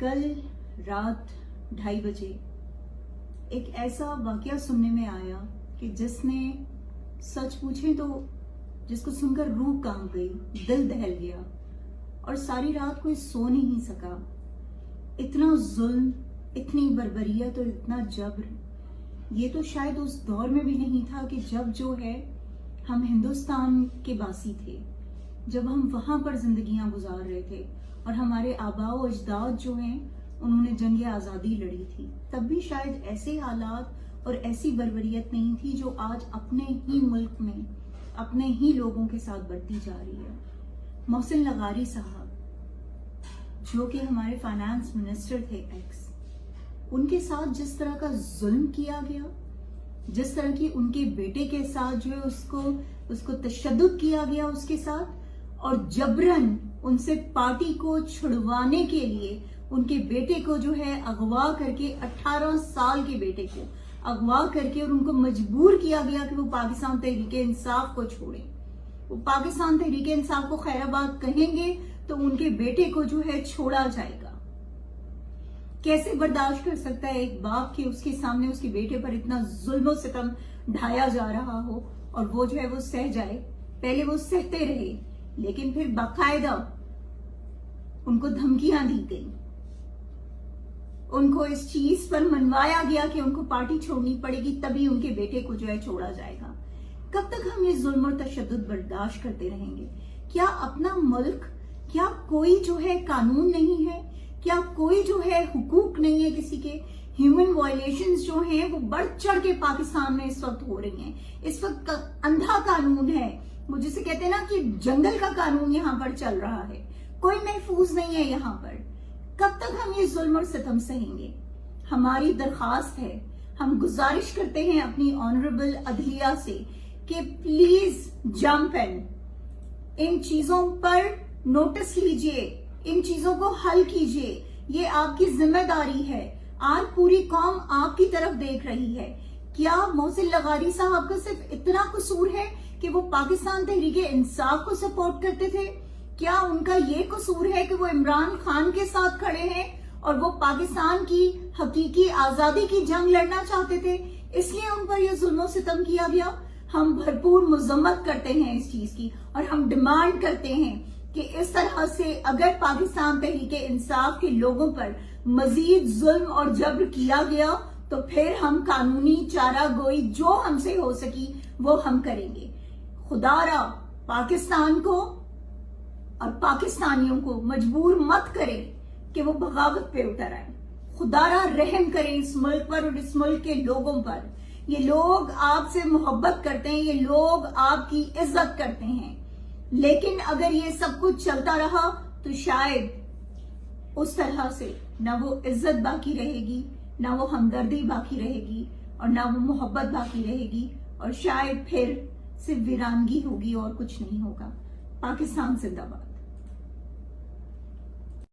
कल रात 2:30 बजे एक ऐसा वाकया सुनने में आया कि जिसने सच पूछे तो जिसको सुनकर रूह कांप गई, दिल दहल गया और सारी रात कोई सो नहीं सका। इतना जुल्म, इतनी बर्बरियत और इतना जबर, ये तो शायद उस दौर में भी नहीं था कि जब जो है हम हिंदुस्तान के वासी थे, जब हम वहां पर जिंदगियां गुजार रहे थे और हमारे आबाओ अजदाद जो हैं उन्होंने जंग आज़ादी लड़ी थी। तब भी शायद ऐसे हालात और ऐसी बर्बरियत नहीं थी जो आज अपने ही मुल्क में अपने ही लोगों के साथ बढ़ती जा रही है। मोहसिन लगारी साहब जो कि हमारे फाइनेंस मिनिस्टर थे एक्स, उनके साथ जिस तरह का जुल्म किया गया, जिस तरह की उनके बेटे के साथ जो है उसको तशद्दुद किया गया उसके साथ, और जबरन उनसे पार्टी को छुड़वाने के लिए उनके बेटे को जो है अगवा करके, 18 साल के बेटे को अगवा करके और उनको मजबूर किया गया कि वो पाकिस्तान तहरीके इंसाफ को छोड़े। वो पाकिस्तान तहरीके इंसाफ को खैराबाद कहेंगे तो उनके बेटे को जो है छोड़ा जाएगा। कैसे बर्दाश्त कर सकता है एक बाप कि उसके सामने उसके बेटे पर इतना जुल्म सितम ढाया जा रहा हो और वो जो है वो सह जाए। पहले वो सहते रहे, लेकिन फिर बाकायदा उनको धमकियां दी गई, उनको इस चीज पर मनवाया गया कि उनको पार्टी छोड़नी पड़ेगी, तभी उनके बेटे को जो है छोड़ा जाएगा। कब तक हम ये जुल्म और तशद्दुद बर्दाश्त करते रहेंगे? क्या अपना मुल्क, क्या कोई जो है कानून नहीं है? क्या कोई जो है हुकूक नहीं है किसी के? ह्यूमन वायलेशंस जो हैं वो बढ़ चढ़ के पाकिस्तान में इस वक्त हो रही हैं। इस वक्त अंधा कानून है, वो जिसे कहते हैं ना कि जंगल का कानून यहाँ पर चल रहा है, कोई महफूज नहीं है यहाँ पर। कब तक हम ये जुल्म और सितम सहेंगे? हमारी दरखास्त है, हम गुजारिश करते हैं अपनी ऑनरेबल अदलिया से कि प्लीज जंप इन चीजों पर नोटिस लीजिए, इन चीजों को हल कीजिए। ये आपकी जिम्मेदारी है। आज पूरी कौम आपकी तरफ देख रही है। क्या मोहसिन लगारी साहब का सिर्फ इतना कसूर है कि वो पाकिस्तान तहरीके इंसाफ को सपोर्ट करते थे? क्या उनका ये कसूर है कि वो इमरान खान के साथ खड़े हैं और वो पाकिस्तान की हकीकी आजादी की जंग लड़ना चाहते थे, इसलिए उन पर यह जुल्म सितम किया गया? हम भरपूर मजम्मत करते हैं इस चीज की और हम डिमांड करते हैं कि इस तरह से अगर पाकिस्तान तहरीके इंसाफ के लोगों पर मजीद जुल्म और जबर किया गया तो फिर हम कानूनी चारा गोई जो हमसे हो सकी वो हम करेंगे। खुदारा पाकिस्तान को और पाकिस्तानियों को मजबूर मत करें कि वो बगावत पे उतर आए। खुदारा रहम करें इस मुल्क पर और इस मुल्क के लोगों पर। ये लोग आपसे मोहब्बत करते हैं, ये लोग आपकी इज्जत करते हैं, लेकिन अगर ये सब कुछ चलता रहा तो शायद उस तरह से ना वो इज्जत बाकी रहेगी, ना वो हमदर्दी बाकी रहेगी और ना वो मोहब्बत बाकी रहेगी, और शायद फिर सिर्फ वीरानगी होगी और कुछ नहीं होगा। पाकिस्तान जिंदाबाद।